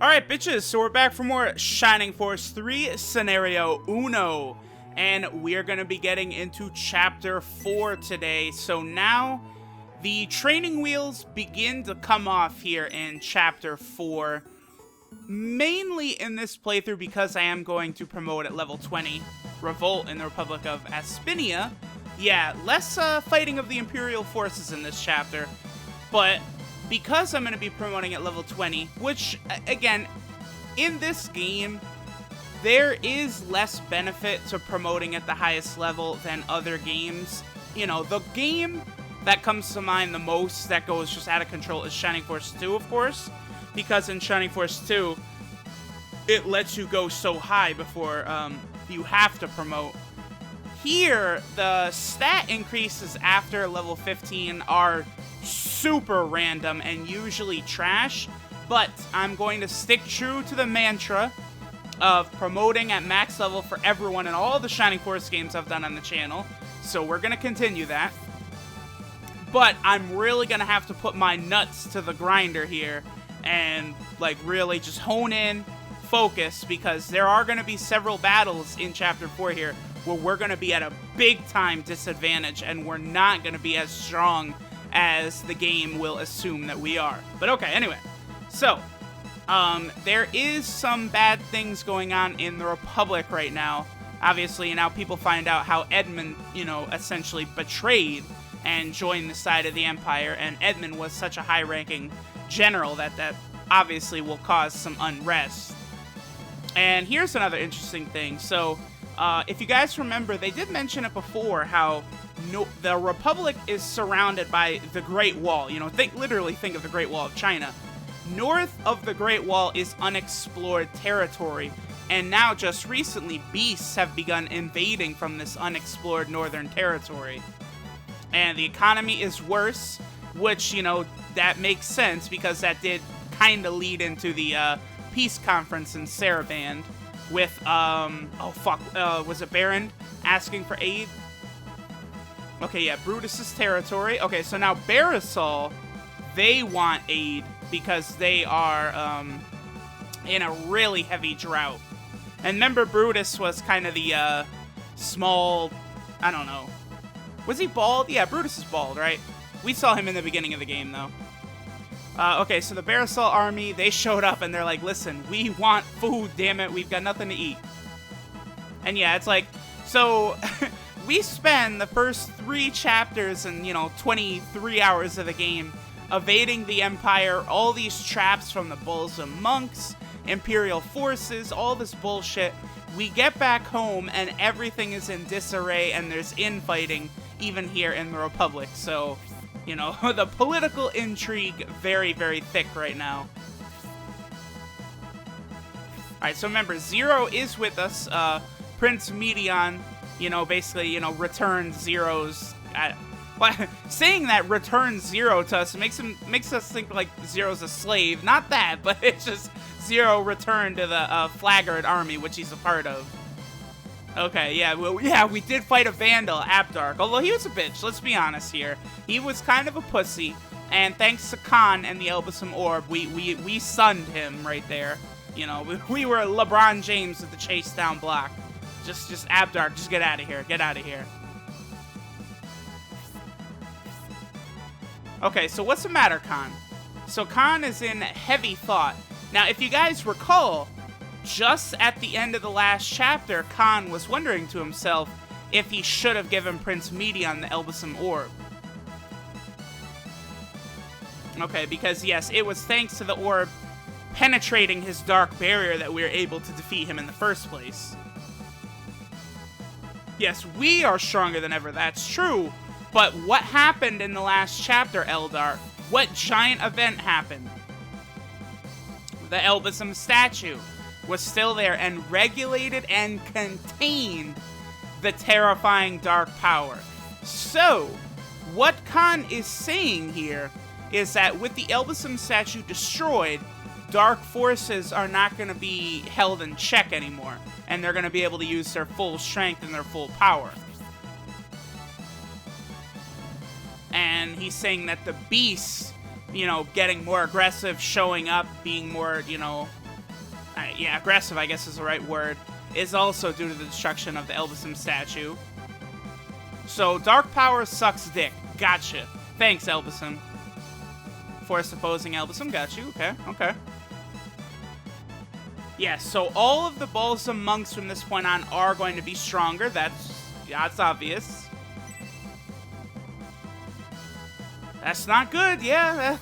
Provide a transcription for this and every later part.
Alright, bitches, so we're back for more Shining Force 3 Scenario Uno. And we're going to be getting into Chapter 4 today. So now, the training wheels begin to come off here in Chapter 4. Mainly in this playthrough because I am going to promote at level 20 Revolt in the Republic of Aspinia. Yeah, less fighting of the Imperial forces in this chapter. But because I'm going to be promoting at level 20, which, again, in this game, there is less benefit to promoting at the highest level than other games. You know, the game that comes to mind the most that goes just out of control is Shining Force 2, of course, because in Shining Force 2, it lets you go so high before you have to promote. Here, the stat increases after level 15 are super random and usually trash, but I'm going to stick true to the mantra of promoting at max level for everyone in all the Shining Force games I've done on the channel, so we're going to continue that. But I'm really going to have to put my nuts to the grinder here and, like, really just hone in, focus, because there are going to be several battles in Chapter 4 here where we're going to be at a big-time disadvantage and we're not going to be as strong as the game will assume that we are. But okay, anyway. So, there is some bad things going on in the Republic right now. Obviously, now people find out how Edmund, you know, essentially betrayed and joined the side of the Empire, and Edmund was such a high-ranking general that obviously will cause some unrest. And here's another interesting thing. So, if you guys remember, they did mention it before, how the Republic is surrounded by the Great Wall. You know, literally think of the Great Wall of China. North of the Great Wall is unexplored territory, and now just recently, beasts have begun invading from this unexplored northern territory. And the economy is worse, which, you know, that makes sense, because that did kind of lead into the peace conference in Saraband with, was it Baron asking for aid? Okay, yeah, Brutus's territory. Okay, so now Barisal, they want aid because they are in a really heavy drought. And remember, Brutus was kind of the small, I don't know. Was he bald? Yeah, Brutus is bald, right? We saw him in the beginning of the game, though. Okay, so the Barisal army, they showed up and they're like, listen, we want food, damn it, we've got nothing to eat. And yeah, it's like, so we spend the first 3 chapters and, you know, 23 hours of the game evading the Empire, all these traps from the Bulls and Monks, Imperial forces, all this bullshit. We get back home and everything is in disarray and there's infighting even here in the Republic, so, you know, the political intrigue very, very thick right now. Alright, so remember, Zero is with us. Prince Medion, you know, basically, you know, returns Zero's... saying that returns Zero to us makes us think like Zero's a slave. Not that, but it's just Zero returned to the Flaggard army, which he's a part of. Okay, yeah, well, yeah, we did fight a Vandal, Abdark, although he was a bitch, let's be honest here. He was kind of a pussy, and thanks to Khan and the Elbasam Orb, we sunned him right there. You know, we were LeBron James with the chase down block. Just Abdark, just get out of here, get out of here. Okay, so what's the matter, Khan? So Khan is in heavy thought. Now, if you guys recall, just at the end of the last chapter, Khan was wondering to himself if he should have given Prince Medion the Elbasam Orb. Okay, because yes, it was thanks to the orb penetrating his dark barrier that we were able to defeat him in the first place. Yes, we are stronger than ever, that's true. But what happened in the last chapter, Eldar? What giant event happened? The Elbasam statue was still there and regulated and contained the terrifying dark power. So, what Khan is saying here is that with the Elbasam statue destroyed, dark forces are not going to be held in check anymore, and they're going to be able to use their full strength and their full power. And he's saying that the beasts, you know, getting more aggressive, showing up, being more, you know, yeah, aggressive, I guess is the right word, is also due to the destruction of the Elbasam statue. So, dark power sucks dick. Gotcha. Thanks, Elbasam. Force opposing Elbasam. Got you. Okay, okay. Yeah, so all of the Balsam monks from this point on are going to be stronger. That's obvious. That's not good, yeah.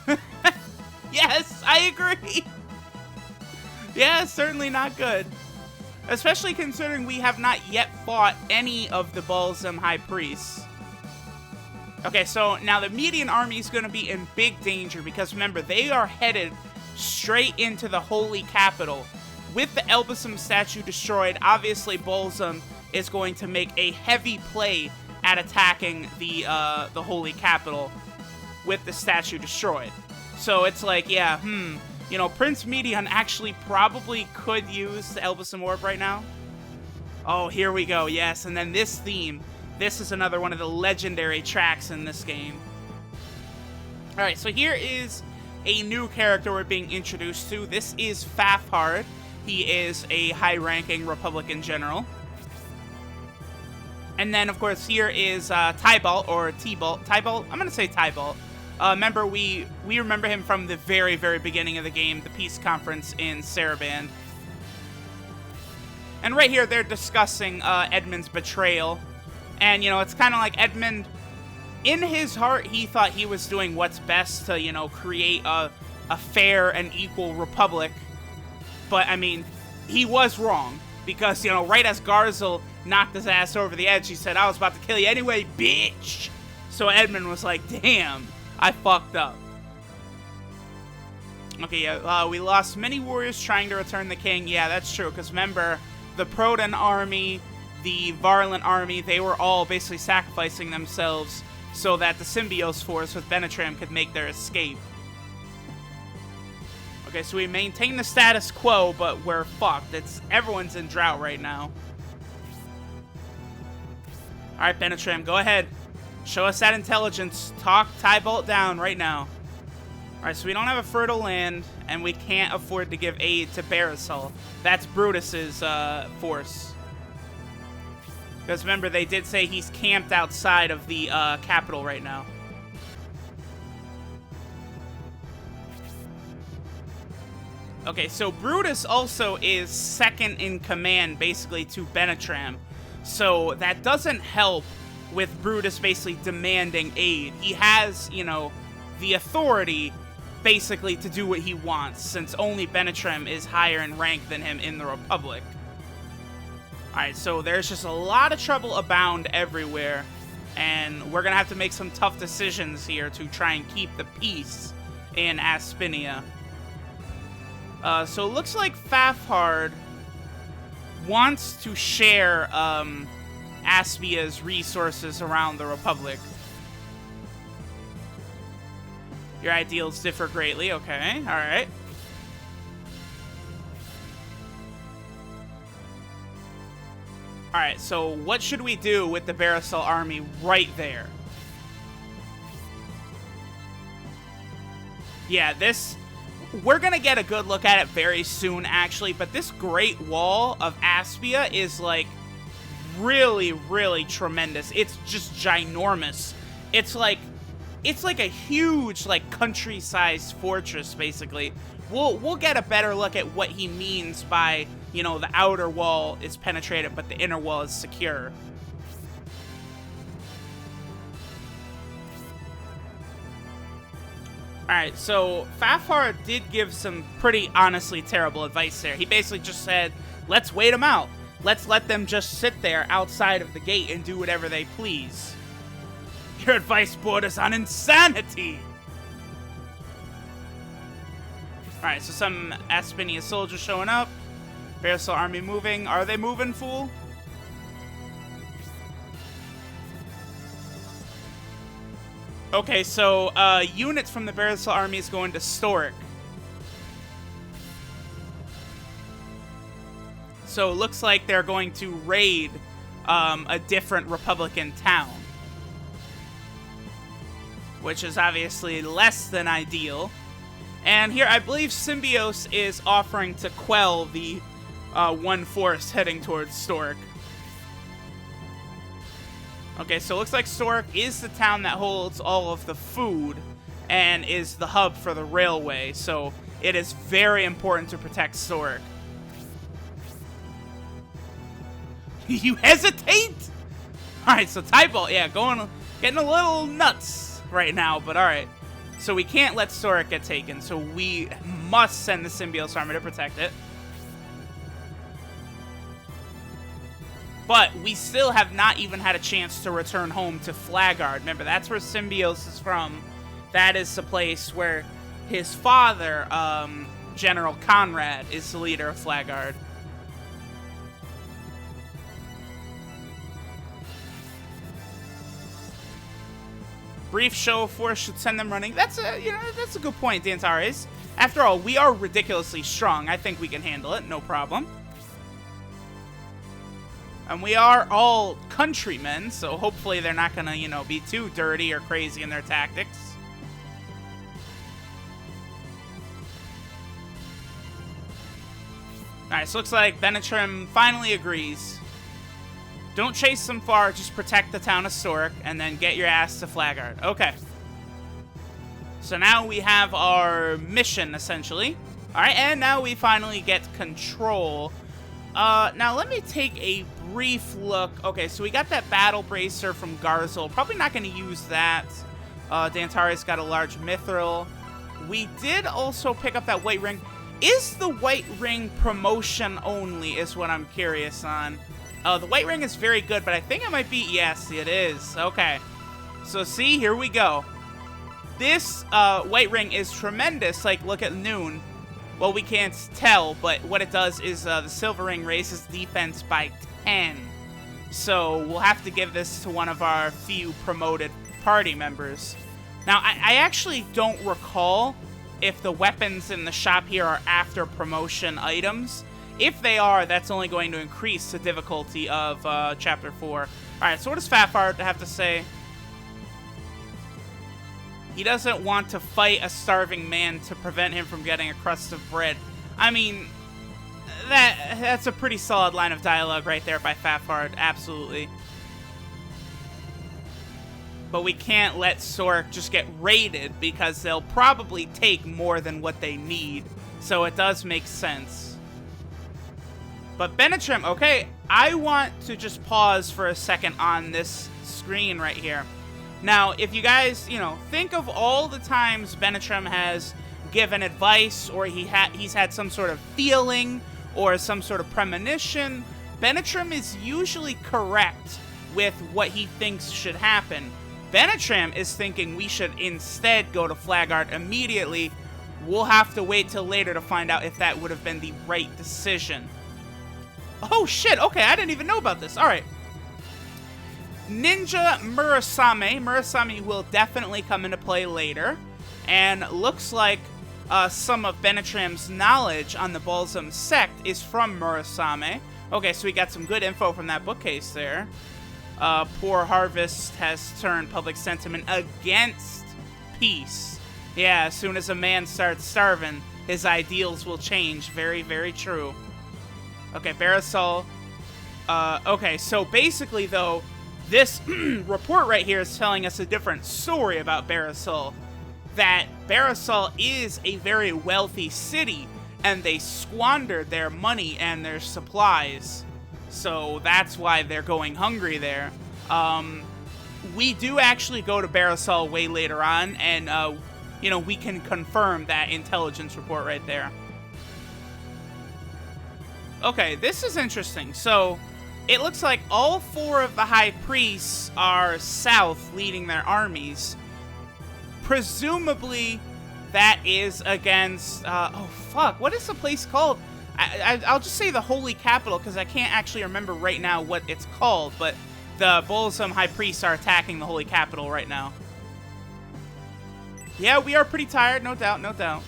Yes, I agree. Yeah, certainly not good. Especially considering we have not yet fought any of the Balsam High Priests. Okay, so now the Median army is going to be in big danger because remember, they are headed straight into the Holy Capital. With the Elbasam statue destroyed, obviously Balsam is going to make a heavy play at attacking the Holy Capital with the statue destroyed. So it's like, yeah, you know, Prince Median actually probably could use the Elbasam Orb right now. Oh, here we go, yes. And then this theme. This is another one of the legendary tracks in this game. Alright, so here is a new character we're being introduced to. This is Fafhard. He is a high-ranking Republican general. And then, of course, here is Tybalt, or T-Balt. Tybalt? I'm going to say Tybalt. Remember, we remember him from the very, very beginning of the game, the peace conference in Saraband. And right here, they're discussing Edmund's betrayal. And, you know, it's kind of like Edmund, in his heart, he thought he was doing what's best to, you know, create a fair and equal republic. But, I mean, he was wrong. Because, you know, right as Garzel knocked his ass over the edge, he said, I was about to kill you anyway, bitch! So Edmund was like, damn, I fucked up. Okay, yeah, we lost many warriors trying to return the king. Yeah, that's true, because remember, the Proton army, the Varlant army, they were all basically sacrificing themselves so that the Symbios force with Benetram could make their escape. Okay, so we maintain the status quo, but we're fucked. Everyone's in drought right now. Alright, Benetram, go ahead. Show us that intelligence. Talk Tybalt down right now. Alright, so we don't have a fertile land, and we can't afford to give aid to Barisal. That's Brutus's force. Because remember, they did say he's camped outside of the capital right now. Okay, so Brutus also is second in command, basically, to Benetram. So that doesn't help with Brutus basically demanding aid. He has, you know, the authority, basically, to do what he wants, since only Benetram is higher in rank than him in the Republic. Alright, so there's just a lot of trouble abound everywhere, and we're gonna have to make some tough decisions here to try and keep the peace in Aspinia. So it looks like Fafhard wants to share Aspia's resources around the Republic. Your ideals differ greatly. Okay, alright. Alright, so what should we do with the Barisal army right there? Yeah, we're gonna get a good look at it very soon, actually, but this Great Wall of Aspia is, like, really, really tremendous. It's just ginormous. It's like a huge, like, country-sized fortress, basically. We'll get a better look at what he means by, you know, the outer wall is penetrated, but the inner wall is secure. Alright, so Fafhard did give some pretty honestly terrible advice there. He basically just said, let's wait them out. Let's let them just sit there outside of the gate and do whatever they please. Your advice borders on insanity! Alright, so some Aspinia soldiers showing up. Barisal army moving. Are they moving, fool? Okay, so units from the Barisal army is going to Storic. So it looks like they're going to raid a different Republican town. Which is obviously less than ideal. And here, I believe Symbios is offering to quell the one force heading towards Stork. Okay, so it looks like Stork is the town that holds all of the food and is the hub for the railway, so it is very important to protect Stork. You hesitate? Alright, so Typal, yeah, getting a little nuts right now, but alright. So we can't let Stork get taken, so we must send the Symbios army to protect it. But we still have not even had a chance to return home to Flagard. Remember, that's where Symbios is from. That is the place where his father, General Conrad, is the leader of Flagard. Brief show of force should send them running. That's a good point, the Antares. After all, we are ridiculously strong. I think we can handle it, no problem. And we are all countrymen, so hopefully they're not gonna, be too dirty or crazy in their tactics. Alright, so looks like Benetrim finally agrees. Don't chase them far, just protect the town of Stork, and then get your ass to Flagard. Okay. So now we have our mission, essentially. Alright, and now we finally get control. Now let me take a brief look. Okay, so we got that Battle Bracer from Garzel. Probably not going to use that. Dantares got a large Mithril. We did also pick up that White Ring. Is the White Ring promotion only, is what I'm curious on. The White Ring is very good, but I think it might be... Yes, it is. Okay. So, see, here we go. This White Ring is tremendous. Like, look at Noon. Well, we can't tell, but what it does is the Silver Ring raises defense by 10. So, we'll have to give this to one of our few promoted party members. Now, I actually don't recall if the weapons in the shop here are after promotion items. If they are, that's only going to increase the difficulty of Chapter 4. Alright, so what does Fafard have to say? He doesn't want to fight a starving man to prevent him from getting a crust of bread. I mean, that's a pretty solid line of dialogue right there by Fafard, absolutely. But we can't let Stork just get raided because they'll probably take more than what they need. So it does make sense. But Benetrim, okay, I want to just pause for a second on this screen right here. Now, if you guys, think of all the times Benetrim has given advice or he's had some sort of feeling or some sort of premonition, Benetrim is usually correct with what he thinks should happen. Benetrim is thinking we should instead go to Flagard immediately. We'll have to wait till later to find out if that would have been the right decision. Oh, shit. Okay, I didn't even know about this. All right. Ninja Murasame. Murasame will definitely come into play later. And looks like some of Benetrim's knowledge on the Balsam sect is from Murasame. Okay, so we got some good info from that bookcase there. Poor Harvest has turned public sentiment against peace. Yeah, as soon as a man starts starving, his ideals will change. Very, very true. Okay, Barisal. Okay, so basically, though, this report right here is telling us a different story about Barisal. That Barisal is a very wealthy city, and they squandered their money and their supplies. So that's why they're going hungry there. We do actually go to Barisal way later on, and, we can confirm that intelligence report right there. Okay, this is interesting. So, it looks like all 4 of the High Priests are south leading their armies. Presumably, that is against... oh, fuck. What is the place called? I'll just say the Holy Capital, because I can't actually remember right now what it's called. But the Bolsum High Priests are attacking the Holy Capital right now. Yeah, we are pretty tired, no doubt, no doubt.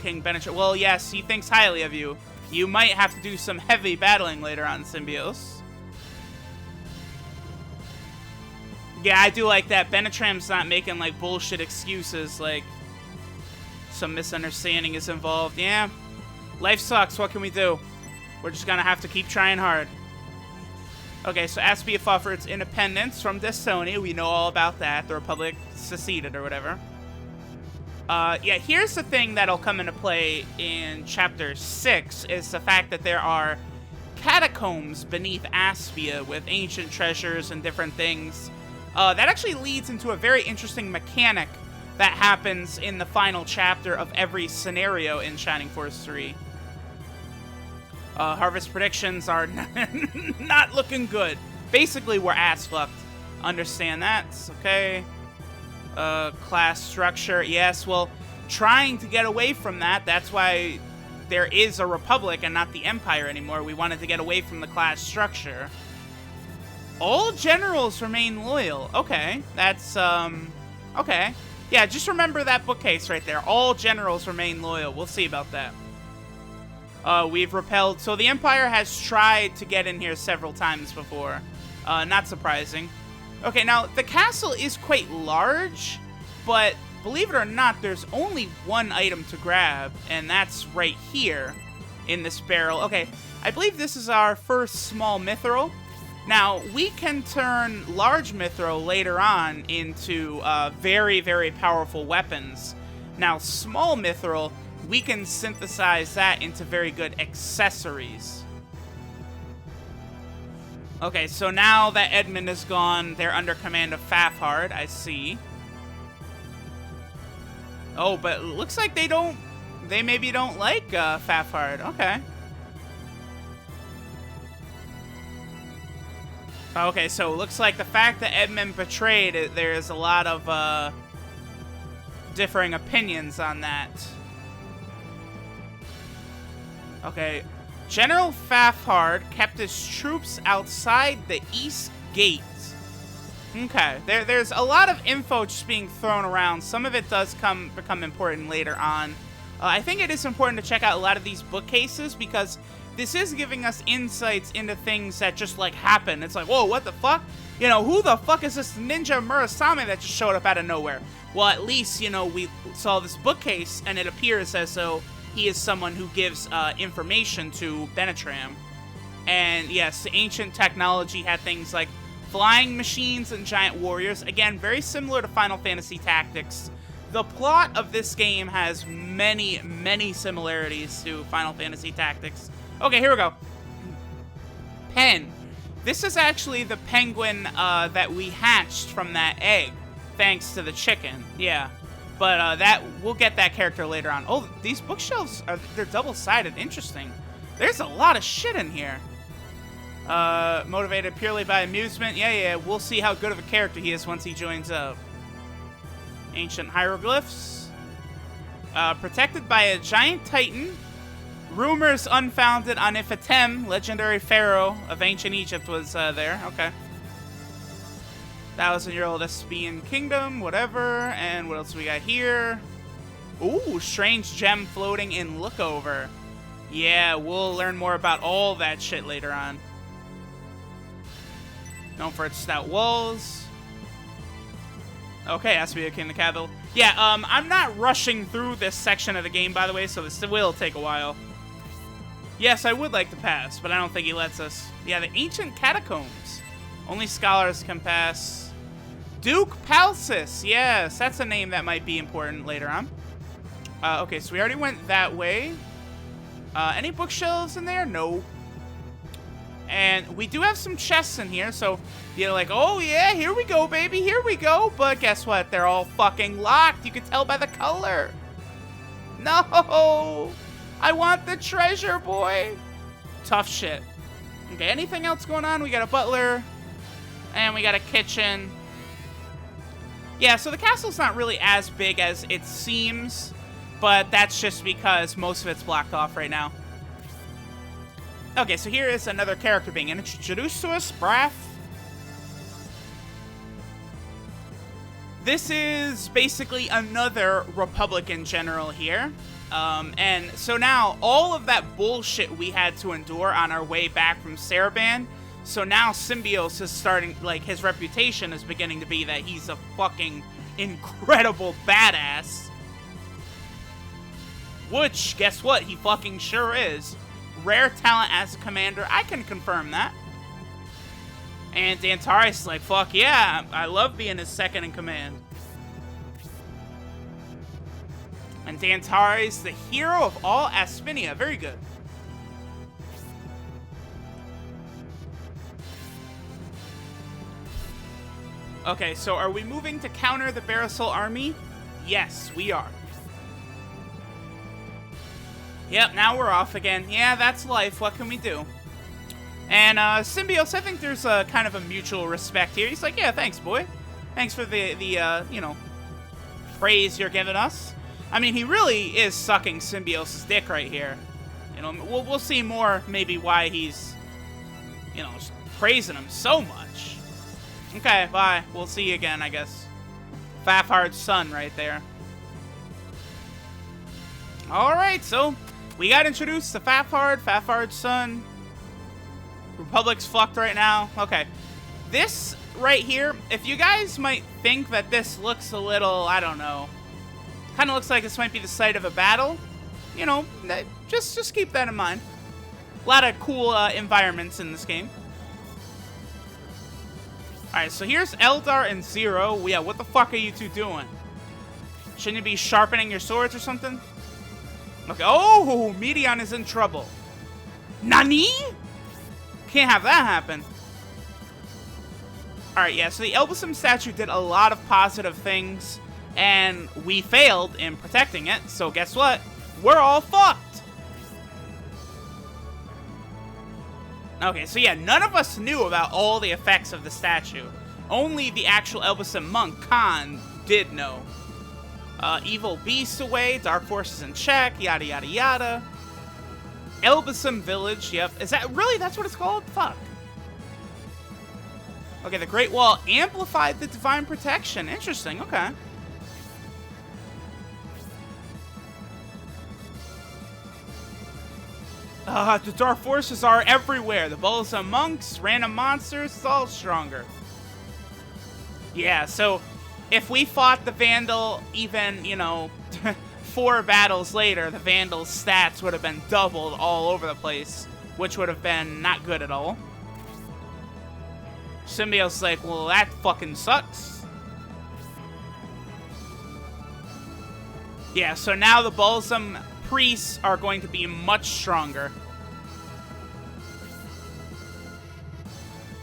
King Benetrim. Well, yes, he thinks highly of you. You might have to do some heavy battling later on, Symbios. Yeah, I do like that. Benetrim's not making, like, bullshit excuses, like... some misunderstanding is involved. Yeah, life sucks. What can we do? We're just gonna have to keep trying hard. Okay, so Aspinia fought for its independence from Destonia. We know all about that. The Republic seceded or whatever. Yeah, here's the thing that'll come into play in Chapter 6, is the fact that there are catacombs beneath Aspinia with ancient treasures and different things. That actually leads into a very interesting mechanic that happens in the final chapter of every scenario in Shining Force 3. Harvest predictions are not looking good. Basically, we're ass-fucked. Understand that, okay? Class structure, yes, well, trying to get away from that, that's why there is a Republic and not the Empire anymore. We wanted to get away from the class structure. All generals remain loyal. Okay, that's, okay. Yeah, just remember that bookcase right there. All generals remain loyal. We'll see about that. We've repelled. So the Empire has tried to get in here several times before. Not surprising. Okay, now, the castle is quite large, but believe it or not, there's only one item to grab, and that's right here in this barrel. Okay, I believe this is our first small mithril. Now, we can turn large mithril later on into very, very powerful weapons. Now, small mithril, we can synthesize that into very good accessories. Okay, so now that Edmund is gone, they're under command of Fafhard, I see. Oh, but it looks like they maybe don't like Fafhard. Okay. Okay, so it looks like the fact that Edmund betrayed it, there's a lot of differing opinions on that. Okay, General Fafhard kept his troops outside the East Gate. Okay, there's a lot of info just being thrown around. Some of it does become important later on. I think it is important to check out a lot of these bookcases because this is giving us insights into things that just, like, happen. It's like, whoa, what the fuck? You know, who the fuck is this ninja Murasame that just showed up out of nowhere? Well, at least, you know, we saw this bookcase, and it appears as though he is someone who gives information to Benetram. And, yes, the ancient technology had things like flying machines and giant warriors. Again, very similar to Final Fantasy Tactics. The plot of this game has many, many similarities to Final Fantasy Tactics. Okay, here we go. Pen. This is actually the penguin that we hatched from that egg, thanks to the chicken. Yeah, but we'll get that character later on. Oh, these bookshelves they're double-sided. Interesting. There's a lot of shit in here. Motivated purely by amusement. Yeah. We'll see how good of a character he is once he joins up. Ancient hieroglyphs. Protected by a giant titan. Rumors unfounded on Ifatem, legendary pharaoh of ancient Egypt, was there. Okay. 1,000-year-old Aspian kingdom, whatever. And what else we got here? Ooh, strange gem floating in Lookover. Yeah, we'll learn more about all that shit later on. Known for its stout walls. Okay, Aspinia King the capital. Yeah, I'm not rushing through this section of the game, by the way, so this will take a while. Yes, I would like to pass, but I don't think he lets us. Yeah, the ancient catacombs. Only scholars can pass. Duke Palsis. Yes, that's a name that might be important later on. Okay, so we already went that way. Any bookshelves in there? No. And we do have some chests in here, so you're like, oh yeah, here we go, baby, here we go. But guess what? They're all fucking locked. You can tell by the color. No! I want the treasure, boy. Tough shit. Okay, anything else going on? We got a butler. And we got a kitchen. Yeah, so the castle's not really as big as it seems. But that's just because most of it's blocked off right now. Okay, so here is another character being introduced to us, Braff. This is basically another Republican general here. And so now, all of that bullshit we had to endure on our way back from Saraban, so now Symbios is starting, like, his reputation is beginning to be that he's a fucking incredible badass. Which, guess what? He fucking sure is. Rare talent as a commander. I can confirm that. And Antares is like, fuck yeah, I love being his second in command. And Antares, the hero of all Aspinia. Very good. Okay, so are we moving to counter the Barisol army? Yes, we are. Yep, now we're off again. Yeah, that's life. What can we do? And Symbios, I think there's a kind of a mutual respect here. He's like, yeah, thanks, boy. Thanks for the you know, praise you're giving us. I mean, he really is sucking Symbios' dick right here. You know, we'll see more maybe why he's, you know, praising him so much. Okay, bye. We'll see you again, I guess. Fafard's son right there. Alright, so we got introduced to Fafard, Fafard's son. Republic's fucked right now. Okay. This right here, if you guys might think that this looks a little, I don't know, kind of looks like this might be the site of a battle, you know, just keep that in mind. A lot of cool environments in this game. Alright, so here's Eldar and Zero. Yeah, what the fuck are you two doing? Shouldn't you be sharpening your swords or something? Okay, oh, Medion is in trouble. Nani? Can't have that happen. Alright, yeah, so the Elbasum statue did a lot of positive things, and we failed in protecting it, so guess what? We're all fucked! Okay, so yeah, none of us knew about all the effects of the statue. Only the actual Elbasum monk, Khan, did know. Evil beasts away, dark forces in check, yada yada yada. Elbasum village, yep. Is that really, that's what it's called? Fuck. Okay, the Great Wall amplified the divine protection. Interesting, okay. The dark forces are everywhere. The Balsam monks, random monsters, it's all stronger. Yeah, so if we fought the Vandal even, you know, 4 battles later, the Vandal's stats would have been doubled all over the place, which would have been not good at all. Symbios is like, well, that fucking sucks. Yeah, so now the Balsam priests are going to be much stronger.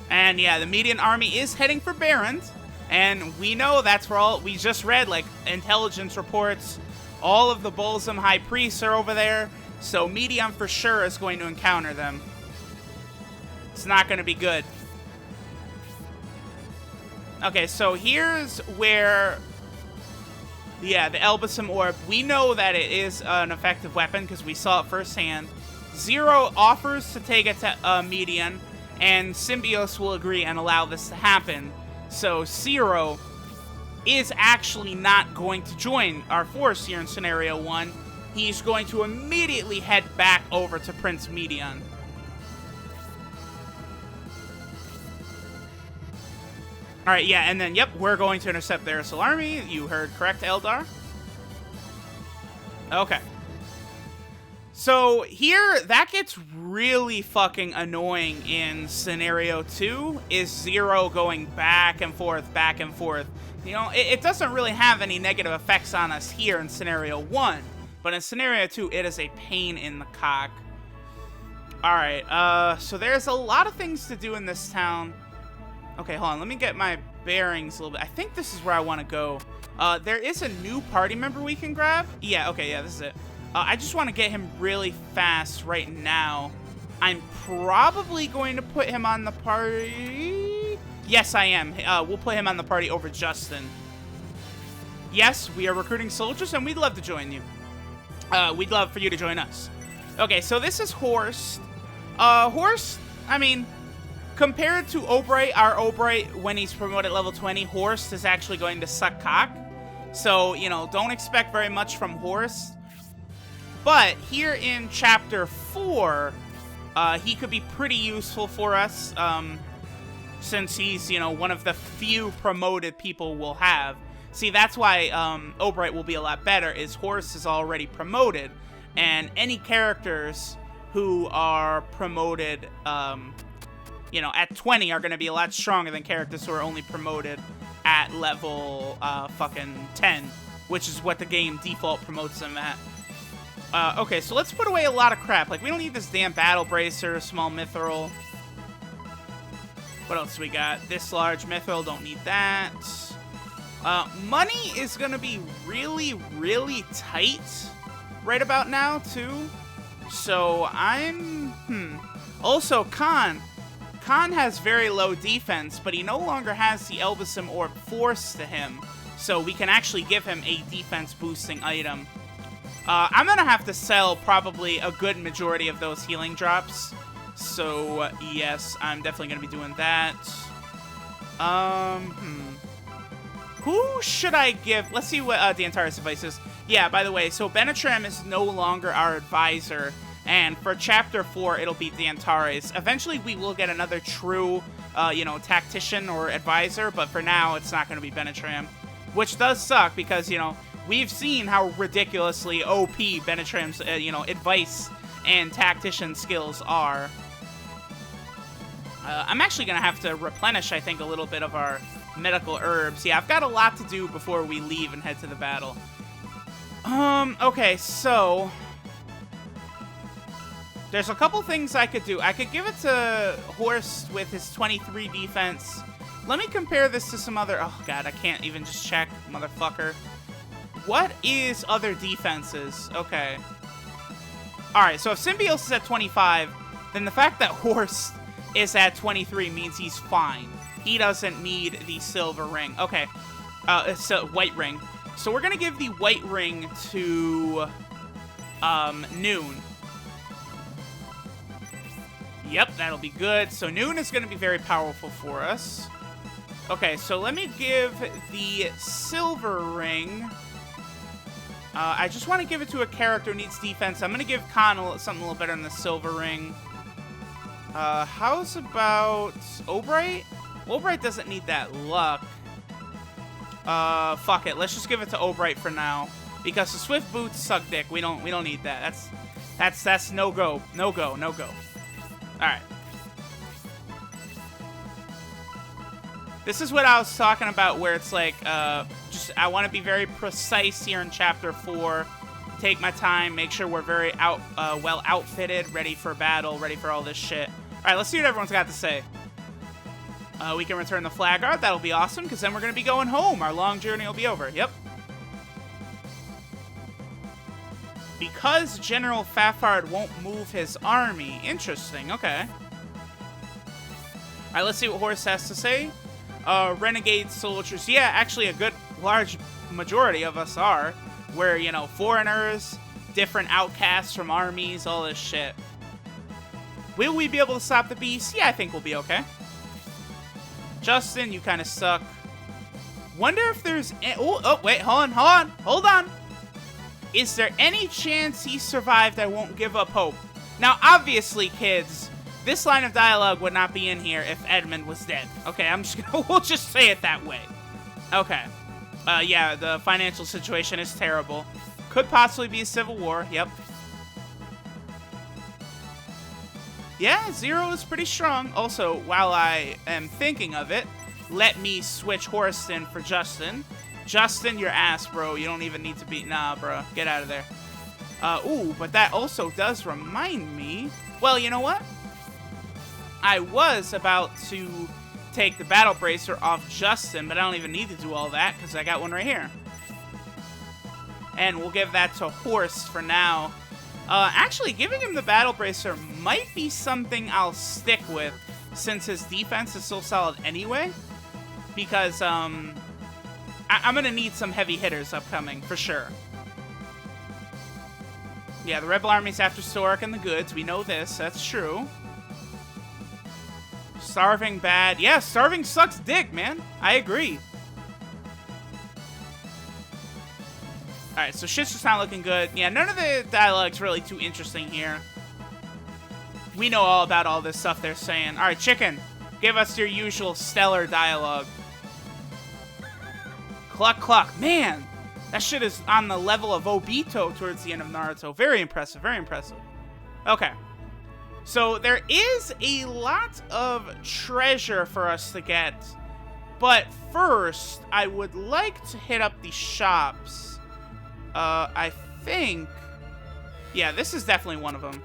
And yeah, the Median army is heading for Barrand. And we know that's where all, we just read, like, intelligence reports. All of the Balsam high priests are over there. So Median for sure is going to encounter them. It's not going to be good. Okay, so here's where, yeah, the Elbasum Orb, we know that it is an effective weapon because we saw it firsthand. Zero offers to take it to Median, and Symbios will agree and allow this to happen. So Zero is actually not going to join our force here in Scenario 1. He's going to immediately head back over to Prince Median. Alright, yeah, and then, yep, we're going to intercept their Barisol army. You heard correct, Eldar. Okay. So, here, that gets really fucking annoying in Scenario 2, is Zero going back and forth, back and forth. You know, it doesn't really have any negative effects on us here in Scenario 1, but in Scenario 2, it is a pain in the cock. Alright, so there's a lot of things to do in this town. Okay, hold on. Let me get my bearings a little bit. I think this is where I want to go. There is a new party member we can grab. Yeah, okay, yeah, this is it. I just want to get him really fast right now. I'm probably going to put him on the party. Yes, I am. We'll put him on the party over Justin. Yes, we are recruiting soldiers, and we'd love to join you. We'd love for you to join us. Okay, so this is Horst. Horst, I mean, compared to Obright, our Obright, when he's promoted level 20, Horst is actually going to suck cock. So, you know, don't expect very much from Horst. But here in Chapter 4, he could be pretty useful for us, since he's, you know, one of the few promoted people we'll have. See, that's why Obright will be a lot better, is Horst is already promoted. and any characters who are promoted, you know, at 20 are going to be a lot stronger than characters who are only promoted at level fucking 10, which is what the game default promotes them at. Okay, so let's put away a lot of crap. Like, we don't need this damn battle bracer, small mithril. What else we got? This large mithril, don't need that. Money is gonna be really, really tight right about now, too. So, Also, Khan has very low defense, but he no longer has the Elbasum Orb forced to him. So, we can actually give him a defense-boosting item. I'm gonna have to sell probably a good majority of those healing drops. So, yes, I'm definitely gonna be doing that. Who should I give? Let's see what the Antares advice is. Yeah, by the way, so Benetram is no longer our advisor. And for Chapter 4, it'll be the Antares. Eventually, we will get another true, you know, tactician or advisor. But for now, it's not gonna be Benetram. Which does suck because, you know, we've seen how ridiculously OP Benetram's, you know, advice and tactician skills are. I'm actually going to have to replenish, I think, a little bit of our medical herbs. Yeah, I've got a lot to do before we leave and head to the battle. Okay, so there's a couple things I could do. I could give it to Horst with his 23 defense. Let me compare this to some other... Oh, God, I can't even just check, motherfucker. What is other defenses? Okay. Alright, so if Symbiosis is at 25, then the fact that Horst is at 23 means he's fine. He doesn't need the silver ring. Okay. It's a white ring. So we're going to give the white ring to Noon. Yep, that'll be good. So Noon is going to be very powerful for us. Okay, so let me give the silver ring. I just want to give it to a character who needs defense. I'm going to give Khan something a little better than the silver ring. How's about Obright? Obright doesn't need that luck. Fuck it. Let's just give it to Obright for now. Because the Swift Boots suck dick. We don't need that. That's no go. No go. No go. Alright. This is what I was talking about where it's like, I want to be very precise here in Chapter 4. Take my time, make sure we're very well outfitted, ready for battle, ready for all this shit. Alright, let's see what everyone's got to say. We can return the flag art. That'll be awesome, because then we're going to be going home. Our long journey will be over. Yep. Because General Fafard won't move his army. Interesting. Okay. Alright, let's see what Horst has to say. Renegade soldiers. Yeah, actually a good, large majority of us are. We're, you know, foreigners, different outcasts from armies, all this shit. Will we be able to stop the beast? Yeah, I think we'll be okay. Justin, you kind of suck. Wonder if there's... Oh, wait, hold on. Is there any chance he survived? I won't give up hope. Now, obviously, kids, this line of dialogue would not be in here if Edmund was dead. Okay, I'm just gonna... We'll just say it that way. Okay. Yeah, the financial situation is terrible. Could possibly be a civil war. Yep. Yeah, Zero is pretty strong. Also, while I am thinking of it, let me switch Horst in for Justin. Justin, your ass, bro. You don't even need to be... Nah, bro. Get out of there. Ooh, but that also does remind me... Well, you know what? I was about to take the Battle Bracer off Justin, but I don't even need to do all that, because I got one right here. And we'll give that to Horst for now. Actually, giving him the Battle Bracer might be something I'll stick with, since his defense is so solid anyway. Because, I'm gonna need some heavy hitters upcoming, for sure. Yeah, the Rebel Army's after Sorek and the goods. We know this. That's true. Starving bad. Yeah, starving sucks dick, man. I agree. Alright, so shit's just not looking good. Yeah, none of the dialogue's really too interesting here. We know all about all this stuff they're saying. Alright, Chicken, give us your usual stellar dialogue. Cluck, cluck. Man, That shit is on the level of Obito towards the end of Naruto. Very impressive, very impressive. Okay. So there is a lot of treasure for us to get. But first, I would like to hit up the shops. I think... Yeah, this is definitely one of them.